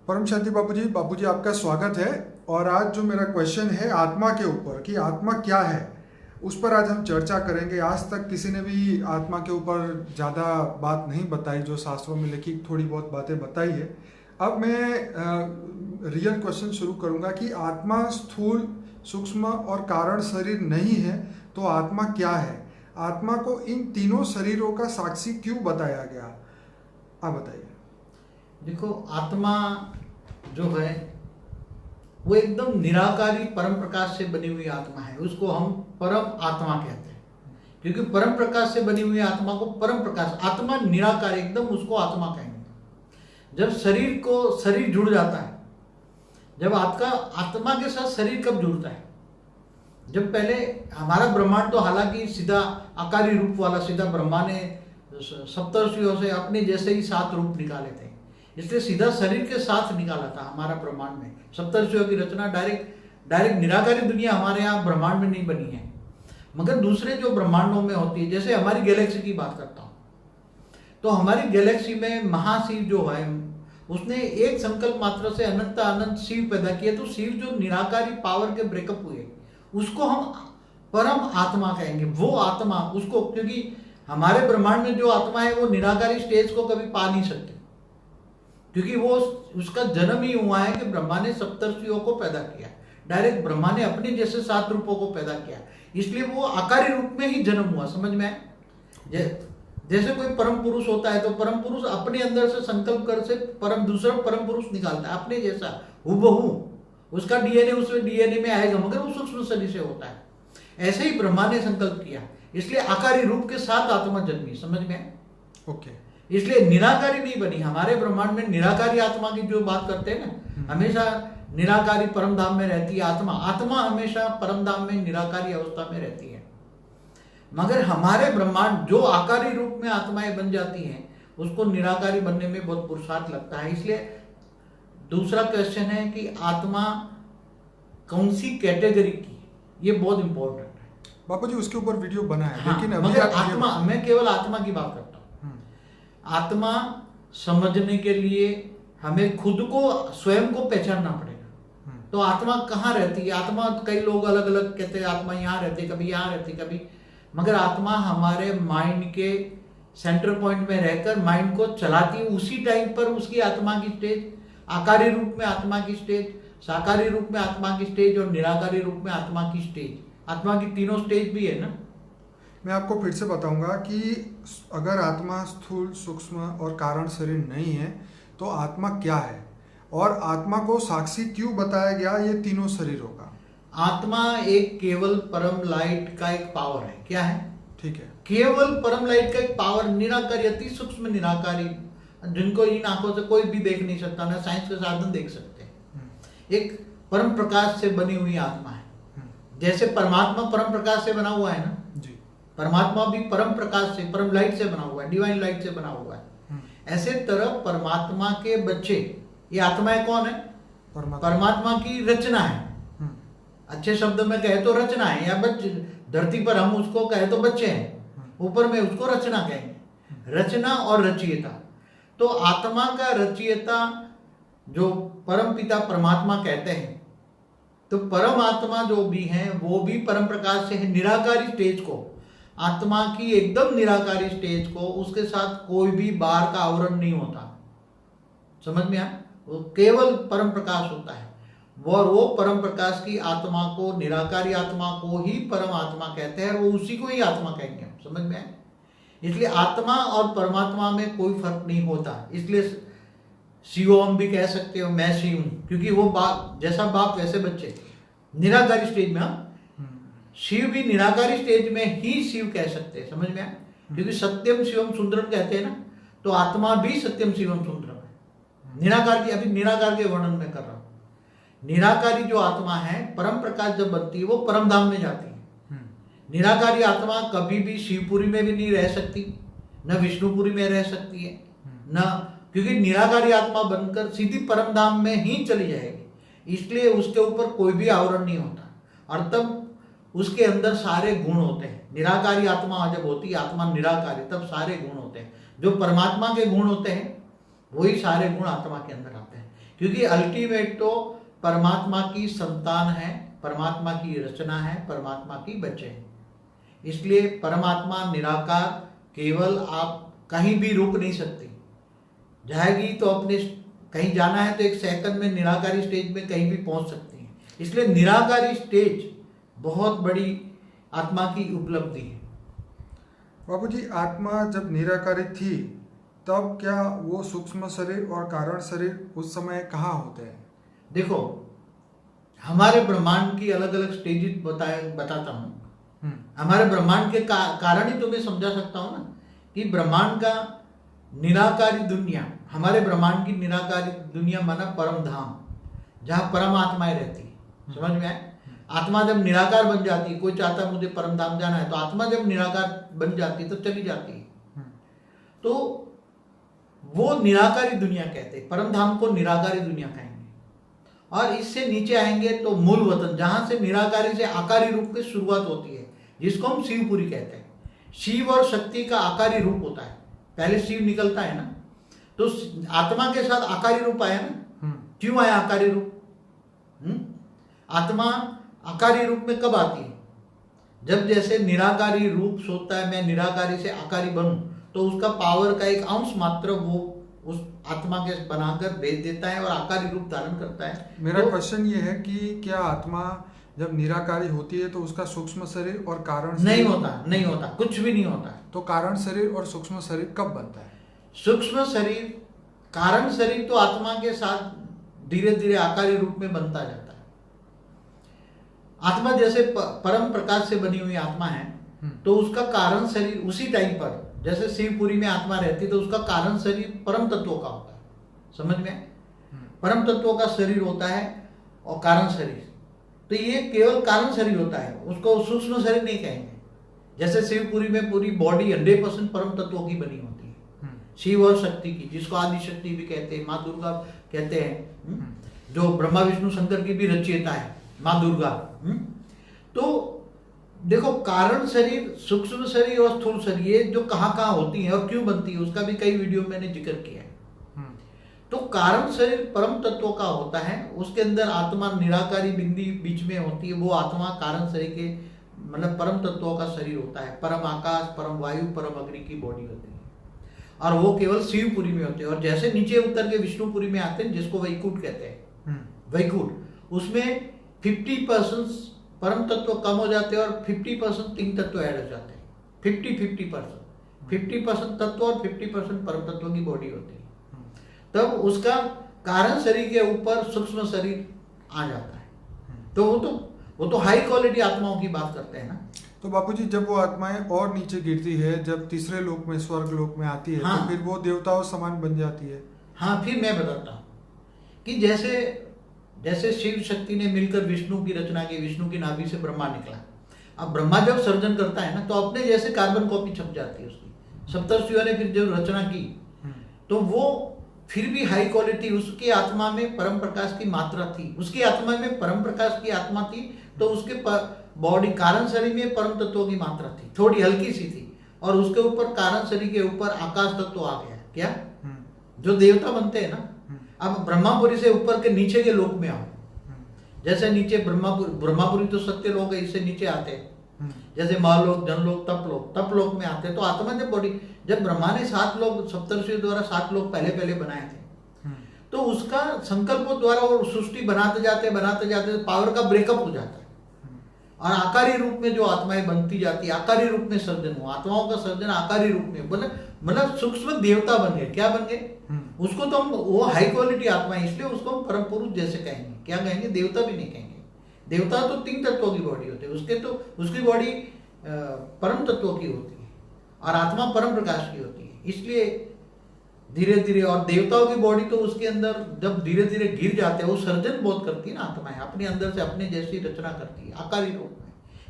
परम शांति बाबूजी आपका स्वागत है। और आज जो मेरा क्वेश्चन है आत्मा के ऊपर कि आत्मा क्या है, उस पर आज हम चर्चा करेंगे। आज तक किसी ने भी आत्मा के ऊपर ज़्यादा बात नहीं बताई, जो शास्त्रों में लिखी थोड़ी बहुत बातें बताई है। अब मैं रियल क्वेश्चन शुरू करूंगा कि आत्मा स्थूल, सूक्ष्म और कारण शरीर नहीं है, तो आत्मा क्या है? आत्मा को इन तीनों शरीरों का साक्षी क्यों बताया गया? आप बताइए। देखो, आत्मा जो है वो एकदम निराकारी परम प्रकाश से बनी हुई आत्मा है। उसको हम परम आत्मा कहते हैं, क्योंकि परम प्रकाश से बनी हुई आत्मा को परम प्रकाश, आत्मा निराकार, एकदम उसको आत्मा कहेंगे। जब शरीर जुड़ जाता है, जब आपका आत्मा के साथ शरीर कब जुड़ता है? जब पहले हमारा ब्रह्मांड तो हालांकि सीधा आकारी रूप वाला, सीधा ब्रह्मा ने सप्तर्षियों से अपने जैसे ही 7 रूप निकाले थे, इसलिए सीधा शरीर के साथ निकाला था हमारा ब्रह्मांड में। सप्तर्षियों की रचना डायरेक्ट निराकारी दुनिया हमारे यहाँ ब्रह्मांड में नहीं बनी है, मगर दूसरे जो ब्रह्मांडों में होती है, जैसे हमारी गैलेक्सी की बात करता हूँ, तो हमारी गैलेक्सी में महाशिव जो है उसने एक संकल्प मात्र से अनंत शिव पैदा किए। तो शिव जो निराकारी पावर के ब्रेकअप हुए, उसको हम परम आत्मा कहेंगे। वो आत्मा उसको, क्योंकि हमारे ब्रह्मांड में जो आत्मा है वो निराकारी स्टेज को कभी पा नहीं सकते, क्योंकि वो उसका जन्म ही हुआ है कि ब्रह्मा ने सप्तर्षियों को पैदा किया। डायरेक्ट ब्रह्मा ने अपने जैसे 7 रूपों को पैदा किया, इसलिए वो आकारी रूप में ही जन्म हुआ। समझ में आए? जैसे कोई परम पुरुष होता है, तो परम पुरुष अपने अंदर से संकल्प कर से दूसरा परम पुरुष निकालता है अपने जैसा हूबहू। उसका डीएनए उसमें डीएनए में आएगा, मगर वो सूक्ष्म शरीर से होता है। ऐसे ही ब्रह्मा ने संकल्प किया, इसलिए आकारी रूप के साथ आत्मा जन्मी। समझ में आए? ओके। इसलिए निराकारी नहीं बनी। हमारे ब्रह्मांड में निराकारी आत्मा की जो बात करते हैं ना, हमेशा निराकारी परम धाम में रहती है आत्मा हमेशा परम धाम में निराकारी अवस्था में रहती है। मगर हमारे ब्रह्मांड जो आकारी रूप में आत्माएं बन जाती हैं, उसको निराकारी बनने में बहुत पुरुषार्थ लगता है। इसलिए दूसरा क्वेश्चन है कि आत्मा कौन सी कैटेगरी की, ये बहुत इंपॉर्टेंट है। बापूजी उसके ऊपर वीडियो बना है। हाँ, लेकिन अभी मगर आत्मा, मैं केवल आत्मा की बात करता हूँ। आत्मा समझने के लिए हमें खुद को, स्वयं को पहचानना पड़ेगा। तो आत्मा कहाँ रहती है? आत्मा, कई लोग अलग अलग कहते हैं आत्मा यहाँ रहती, कभी यहाँ रहती, कभी, मगर आत्मा हमारे माइंड के सेंटर पॉइंट में रहकर माइंड को चलाती है। उसी टाइम पर उसकी आत्मा की स्टेज, आकारी रूप में आत्मा की स्टेज, साकारी रूप में आत्मा की स्टेज और निराकारी रूप में आत्मा की स्टेज, आत्मा की तीनों स्टेज भी है ना। मैं आपको फिर से बताऊंगा कि अगर आत्मा स्थूल, सूक्ष्म और कारण शरीर नहीं है, तो आत्मा क्या है और आत्मा को साक्षी क्यों बताया गया ये तीनों शरीरों का? आत्मा एक केवल परम लाइट का एक पावर है। क्या है? ठीक है, केवल परम लाइट का एक पावर, निराकारी, अति सूक्ष्म निराकारी, जिनको इन आंखों से कोई भी देख नहीं सकता, ना साइंस के साधन देख सकते। एक परम प्रकाश से बनी हुई आत्मा है। जैसे परमात्मा परम प्रकाश से बना हुआ है ना जी, परमात्मा भी परम प्रकाश से, परम लाइट से बना हुआ है, डिवाइन लाइट से बना हुआ है। ऐसे तरह परमात्मा के बच्चे, ये आत्माएं कौन है? परमात्मा की रचना है। अच्छे शब्द में कहे तो रचना है, या बच्चे, धरती पर हम उसको कहे तो बच्चे हैं, ऊपर में उसको रचना कहेंगे। रचना और रचयिता, तो आत्मा का रचयिता जो परम पिता परमात्मा कहते हैं, तो परम आत्मा जो भी है वो भी परम प्रकाश से है। निराकारी स्टेज को, आत्मा की एकदम निराकारी स्टेज को, उसके साथ कोई भी बाहर का आवरण नहीं होता। समझ में आया? वो केवल परम प्रकाश होता है। वो परम प्रकाश की आत्मा को, निराकारी आत्मा को ही परम आत्मा कहते हैं, और वो उसी को ही आत्मा कहेंगे हम। समझ में आए? इसलिए आत्मा और परमात्मा में कोई फर्क नहीं होता। इसलिए शिवोम भी कह सकते हो, मैं शिव हूं, क्योंकि वो बाप जैसा बाप वैसे बच्चे, निराकारी स्टेज में। हम शिव भी निराकारी स्टेज में ही शिव कह सकते हैं। समझ में आए? क्योंकि सत्यम शिवम सुंदरम कहते हैं ना, तो आत्मा भी सत्यम शिवम सुंदरम है। निराकार की, अभी निराकार के वर्णन में कर रहा हूं। निराकारी जो आत्मा है, परम प्रकाश जब बनती है, वो परम धाम में जाती है। निराकारी आत्मा कभी भी शिवपुरी में भी नहीं रह सकती, न विष्णुपुरी में रह सकती है, न, क्योंकि निराकारी आत्मा बनकर सीधी परम धाम में ही चली जाएगी। इसलिए उसके ऊपर कोई भी आवरण नहीं होता, और तब उसके अंदर सारे गुण होते हैं। निराकारी आत्मा जब होती है, आत्मा निराकारी, तब सारे गुण होते हैं। जो परमात्मा के गुण होते हैं वही सारे गुण आत्मा के अंदर आते हैं। क्योंकि अल्टीमेट तो परमात्मा की संतान है, परमात्मा की रचना है, परमात्मा की बच्चे हैं। इसलिए परमात्मा निराकार, केवल आप कहीं भी रुक नहीं सकते। जाएगी तो अपने कहीं जाना है तो एक सेकंड में निराकारी स्टेज में कहीं भी पहुंच सकती हैं। इसलिए निराकारी स्टेज बहुत बड़ी आत्मा की उपलब्धि है। बाबू जी, आत्मा जब निराकारी थी तब क्या वो सूक्ष्म शरीर और कारण शरीर उस समय कहाँ होते हैं? देखो, हमारे ब्रह्मांड की अलग अलग स्टेजेस बताता हूँ। हमारे ब्रह्मांड के कारण ही तुम्हें समझा सकता हूँ ना कि ब्रह्मांड का निराकारी दुनिया, हमारे ब्रह्मांड की निराकारी दुनिया माना परम धाम, जहाँ परम आत्माएं रहती है। समझ में आए? आत्मा जब निराकार बन जाती है, कोई चाहता मुझे परम धाम जाना है, तो आत्मा जब निराकार बन जाती है तो चली जाती है। तो वो निराकारी दुनिया कहते हैं, परम धाम को निराकारी दुनिया कहेंगे। और इससे नीचे आएंगे तो मूल वतन, जहां से निराकारी से आकारी रूप की शुरुआत होती है, जिसको हम शिवपुरी कहते हैं। शिव और शक्ति का आकारी रूप होता है, पहले शिव निकलता है ना, तो आत्मा के साथ आकारी रूप आया ना। क्यों आया आकारी रूप? आत्मा आकारी रूप में कब आती है? जब जैसे निराकारी रूप सोचता है मैं निराकारी से आकारी बनूं, तो उसका पावर का एक अंश मात्र वो उस आत्मा के बनाकर भेज देता है और आकारी रूप धारण करता है। मेरा क्वेश्चन ये है कि क्या आत्मा जब निराकारी होती है तो उसका सूक्ष्म शरीर और कारण नहीं होता, नहीं होता, कुछ भी नहीं होता। तो कारण शरीर और सूक्ष्म शरीर कब बनता है? सूक्ष्म शरीर, कारण शरीर तो आत्मा के साथ धीरे धीरे आकारी रूप में बनता जाता है। आत्मा जैसे परम प्रकाश से बनी हुई आत्मा है, तो उसका कारण शरीर उसी टाइम पर, जैसे शिवपुरी में आत्मा रहती तो उसका कारण शरीर परम तत्वों का होता है। समझ में? परम तत्वों का शरीर होता है और कारण शरीर, तो ये केवल कारण शरीर होता है, उसको सूक्ष्म शरीर नहीं कहेंगे। जैसे शिवपुरी में पूरी बॉडी 100% परम तत्वों की बनी होती है, शिव और शक्ति की, जिसको आदि शक्ति भी कहते हैं, माँ दुर्गा कहते हैं, जो ब्रह्मा विष्णु शंकर की भी रचयिता है माँ दुर्गा। तो देखो, कारण शरीर, सूक्ष्म शरीर और स्थूल शरीर, ये जो कहाँ कहाँ होती है और क्यों बनती है, उसका भी कई वीडियो में मैंने जिक्र किया है। तो कारण शरीर परम तत्वों का होता है, उसके अंदर आत्मा निराकारी बिंदी बीच में होती है, वो आत्मा कारण शरीर के मतलब परम तत्वों का शरीर होता है। परम आकाश, परम वायु, परम अग्नि की बॉडी होती है, और वो केवल शिवपुरी में होते हैं। और जैसे नीचे उतर के विष्णुपुरी में आते हैं, जिसको वैकुंठ कहते हैं, वैकुंठ, उसमें 50% परम तत्व कम हो जाते हैं और 50% तीन तत्व ऐड हो जाते हैं। 50% तत्व और 50% परम तत्व की बॉडी होती है। तब उसका कारण शरीर के ऊपर सूक्ष्म शरीर आ जाता है। तो वो तो हाई क्वालिटी आत्माओं की बात करते हैं ना। तो बापूजी, जब वो आत्माएं और नीचे गिरती है, जब तीसरे लोक में, स्वर्ग लोक में आती है, तो फिर वो देवताओं समान बन जाती है। हाँ, फिर मैं बताता हूँ कि जैसे शिव शक्ति ने मिलकर विष्णु की रचना की, विष्णु की नाभि से ब्रह्मा निकला। अब ब्रह्मा जब सर्जन करता है ना, तो अपने जैसे कार्बन कॉपी छप जाती है उसकी। सप्तर्षियों ने फिर जब रचना की, तो वो फिर भी हाई क्वालिटी, उसकी आत्मा में परम प्रकाश की मात्रा थी, उसकी आत्मा में परम प्रकाश की आत्मा थी, तो उसके बॉडी कारण शरीर में परम तत्वों की मात्रा थी, थोड़ी हल्की सी थी, और उसके ऊपर कारण शरीर के ऊपर आकाश तत्व आ गया। क्या? जो देवता बनते हैं ना। अब ब्रह्मापुरी से ऊपर के नीचे के लोक में आओ, जैसे नीचे ब्रह्मापुरी तो सत्य लोक है, इससे नीचे आते हैं, जैसे महालोक, जनलोक, तप लोक में आते हैं। तो आत्मा जब ब्रह्मा ने 7 लोक सप्तर्षियों द्वारा 7 लोक पहले बनाए थे, तो उसका संकल्पों द्वारा वो सृष्टि बनाते जाते पावर का ब्रेकअप हो जाता है, और आकारी रूप में जो आत्माएं बनती जाती है, आकारी रूप में सर्जन हुआ, आत्माओं का सर्जन आकारी रूप में, मतलब सूक्ष्म देवता बन गए। क्या बन गए? उसको तो हम, वो हाई क्वालिटी आत्मा है, इसलिए उसको हम परम पुरुष जैसे कहेंगे। क्या कहेंगे? देवता भी नहीं कहेंगे। देवता तो 3 तत्वों की बॉडी होती है, उसकी बॉडी परम तत्वों की होती है, और आत्मा परम प्रकाश की होती है। इसलिए धीरे धीरे, और देवताओं की बॉडी तो उसके अंदर जब धीरे धीरे गिर जाते हैं, वो सर्जन बहुत करती है ना आत्माएं, अपने अंदर से अपने जैसी रचना करती है आकारी रूप में।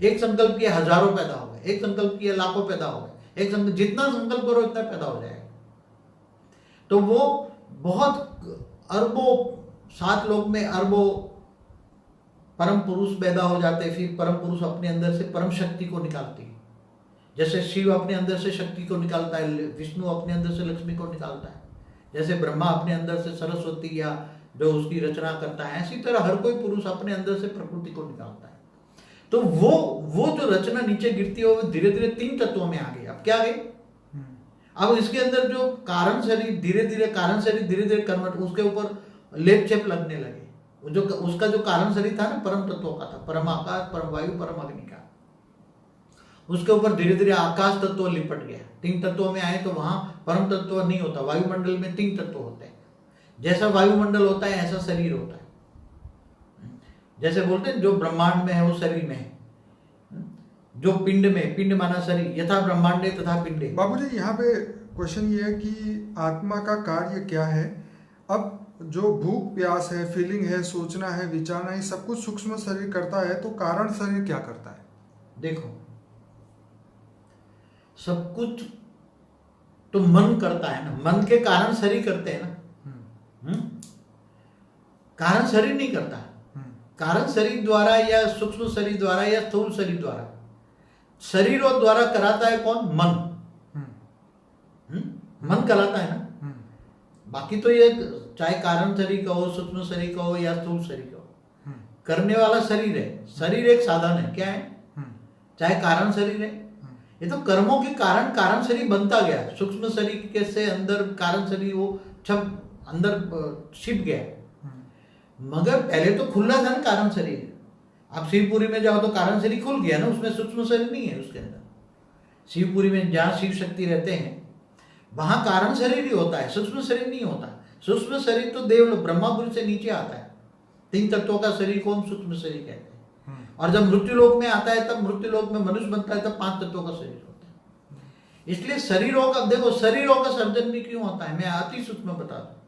एक संकल्प किया हजारों पैदा हो गए, एक संकल्प किया लाखों पैदा हो गए, एक संकल्प, जितना संकल्प करो इतना पैदा हो जाएगा। तो वो बहुत अरबों, 7 लोक में अरबों परम पुरुष पैदा हो जाते हैं। फिर परम पुरुष अपने अंदर से परम शक्ति को निकालती है, जैसे शिव अपने अंदर से शक्ति को निकालता है, विष्णु अपने अंदर से लक्ष्मी को निकालता है, जैसे ब्रह्मा अपने अंदर से सरस्वती या जो उसकी रचना करता है, इसी तरह हर कोई पुरुष अपने अंदर से प्रकृति को निकालता है। तो वो जो रचना नीचे गिरती है वो धीरे धीरे 3 तत्वों में आ गई। अब क्या गई, अब इसके अंदर जो कारण शरीर धीरे धीरे कन्वर्ट, उसके ऊपर लेप चेप लगने लगे। जो उसका जो कारण शरीर था ना, परम तत्वों का था, परम आकाश, परम वायु, परम अग्नि का, उसके ऊपर धीरे धीरे आकाश तत्व लिपट गया। 3 तत्वों में आए तो वहां परम तत्व नहीं होता। वायुमंडल में 3 तत्व होते हैं। जैसा वायुमंडल होता है ऐसा शरीर होता है। जैसे बोलते हैं जो ब्रह्मांड में है वो शरीर में है, जो पिंड में, पिंड माना शरीर, यथा ब्रह्मांडे तथा पिंडे। बाबूजी यहाँ पे क्वेश्चन ये है कि आत्मा का कार्य क्या है। अब जो भूख प्यास है, फीलिंग है, सोचना है, विचारना है, सब कुछ सूक्ष्म शरीर करता है, तो कारण शरीर क्या करता है? देखो, सब कुछ तो मन करता है ना, मन के कारण शरीर करते हैं ना। कारण शरीर नहीं करता। कारण शरीर द्वारा या सूक्ष्म शरीर द्वारा या स्थूल शरीर द्वारा, शरीरों द्वारा कराता है कौन? मन। मन कराता है ना। बाकी तो ये चाहे कारण शरीर का हो, सूक्ष्म शरीर का हो या स्थूल शरीर का हो, करने वाला शरीर है। शरीर एक साधन है। क्या है? चाहे कारण शरीर है, ये तो कर्मों के कारण कारण शरीर बनता गया। सूक्ष्म शरीर के से अंदर कारण शरीर वो छप अंदर छिप गया। मगर पहले तो खुला था ना कारण शरीर। आप शिवपुरी में जाओ तो कारण शरीर खुल गया ना, उसमें सूक्ष्म शरीर नहीं है उसके अंदर। शिवपुरी में जहाँ शिव शक्ति रहते हैं वहां कारण शरीर ही होता है, सूक्ष्म शरीर नहीं होता। सूक्ष्म शरीर तो देव ब्रह्मापुरी से नीचे आता है। 3 तत्वों का शरीर को हम सूक्ष्म शरीर कहते हैं। और जब मृत्यु लोक में आता है, तब मृत्यु लोक में मनुष्य बनता है, तब 5 तत्वों का शरीर होता है। इसलिए शरीरों का, देखो शरीरों का सर्जन भी क्यों होता है, मैं अति सूक्ष्म बता दूं।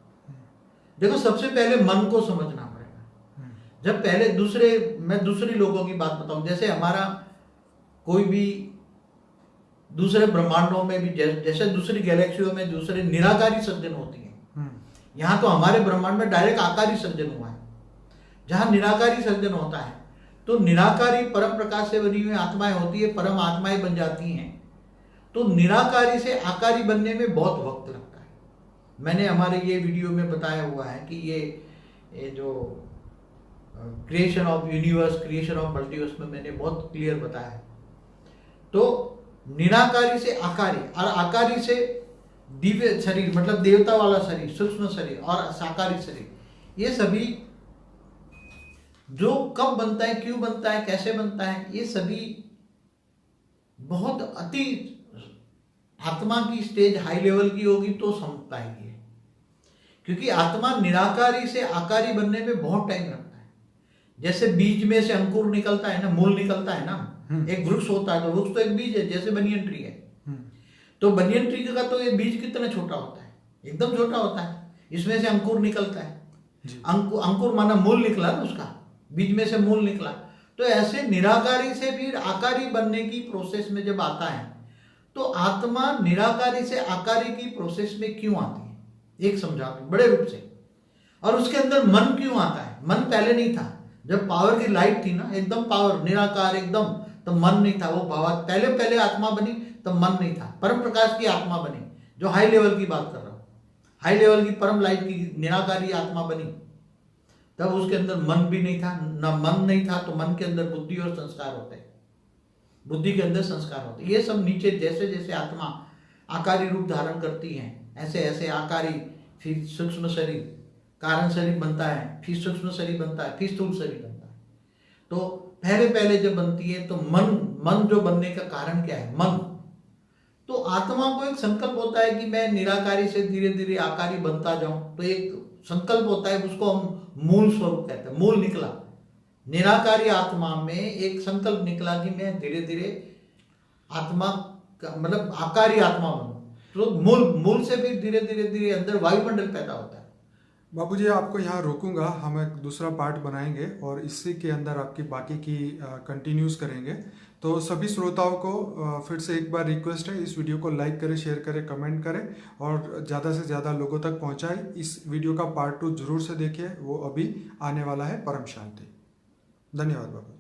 देखो, सबसे पहले मन को समझना पड़ेगा। जब पहले मैं दूसरे लोगों की बात बताऊं, जैसे हमारा कोई भी दूसरे ब्रह्मांडों में भी, जैसे दूसरी गैलेक्सियों में दूसरे निराकारी सर्जन होती है, यहाँ तो हमारे ब्रह्मांड में डायरेक्ट आकारी सर्जन हुआ है। जहां निराकारी सर्जन होता है तो निराकारी परम प्रकाश से बनी हुई आत्माएं होती है, परम आत्माएं बन जाती हैं। तो निराकारी से आकारी बनने में बहुत वक्त लगता है। मैंने हमारे ये वीडियो में बताया हुआ है कि ये जो creation of universe, creation of multiverse में मैंने बहुत क्लियर बताया है। तो निराकारी से आकारी, और आकारी से दिव्य शरीर मतलब देवता वाला शरीर, सूक्ष्म शरीर, और साकारी शरीर, ये सभी जो कब बनता है, क्यों बनता है, कैसे बनता है, ये सभी बहुत अति आत्मा की स्टेज हाई लेवल की होगी तो समझ पाएगी। क्योंकि आत्मा निराकारी से आकारी बनने में बहुत टाइम लगता है। जैसे बीज में से अंकुर निकलता है ना, मूल निकलता है ना, एक वृक्ष होता है, तो वृक्ष तो एक बीज है, जैसे बनियन ट्री है। तो बनियन ट्री का तो ये बीज कितना छोटा होता है, एकदम छोटा होता है। इसमें से अंकुर निकलता है। अंकुर माना मूल निकला ना उसका, बीज में से मूल निकला। तो ऐसे निराकारी से फिर आकारी बनने की प्रोसेस में जब आता है, तो आत्मा निराकारी से आकारी की प्रोसेस में क्यों आती है, एक समझा बड़े रूप से। और उसके अंदर मन क्यों आता है? मन पहले नहीं था। जब पावर की लाइट थी ना, एकदम पावर निराकार एकदम, तो मन नहीं था। वो भाव पहले आत्मा बनी, तब मन नहीं था। परम प्रकाश की आत्मा बनी, जो हाई लेवल की बात कर रहा हूं, हाई लेवल की परम लाइट की निराकारी आत्मा बनी, तब उसके अंदर मन भी नहीं था। ना मन नहीं था तो मन के अंदर बुद्धि और संस्कार होते हैं, बुद्धि के अंदर संस्कार होते हैं। ये सब नीचे जैसे जैसे आत्मा आकारी रूप धारण करती है, ऐसे ऐसे आकारी, फिर सूक्ष्म शरीर, कारण शरीर बनता है, फिर सूक्ष्म शरीर बनता है, फिर स्थूल शरीर बनता है। तो पहले जब बनती है तो मन जो बनने का कारण क्या है? मन। तो आत्मा को एक संकल्प होता है कि मैं निराकारी से धीरे धीरे आकारी बनता जाऊं। तो एक संकल्प होता है, उसको हम मूल स्वरूप कहते हैं। मूल निकला, निराकारी आत्मा में एक संकल्प निकला कि मैं धीरे धीरे आत्मा मतलब आकारी आत्मा बनूं। तो मूल से भी धीरे धीरे अंदर वायुमंडल पैदा होता है। बाबूजी, आपको यहाँ रोकूंगा, हम एक दूसरा पार्ट बनाएंगे और इसी के अंदर आपकी बाकी की कंटिन्यूज करेंगे। तो सभी श्रोताओं को फिर से एक बार रिक्वेस्ट है, इस वीडियो को लाइक करें, शेयर करें, कमेंट करें और ज़्यादा से ज़्यादा लोगों तक पहुँचाएं। इस वीडियो का पार्ट 2 जरूर से देखिए, वो अभी आने वाला है। परम शांति। धन्यवाद बाबू।